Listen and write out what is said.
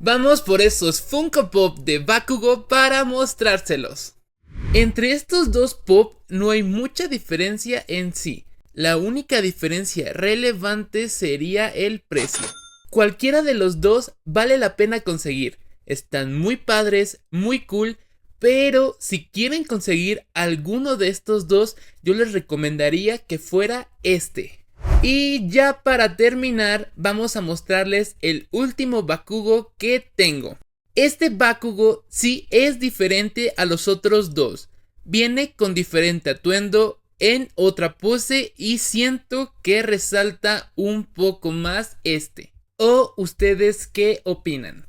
Vamos por esos Funko Pop de Bakugo para mostrárselos. Entre estos dos Pop no hay mucha diferencia en sí. La única diferencia relevante sería el precio. Cualquiera de los dos vale la pena conseguir. Están muy padres, muy cool, pero si quieren conseguir alguno de estos dos, yo les recomendaría que fuera este. Y ya para terminar, vamos a mostrarles el último Bakugo que tengo. Este Bakugo sí es diferente a los otros dos. Viene con diferente atuendo, en otra pose, y siento que resalta un poco más este. ¿O ustedes qué opinan?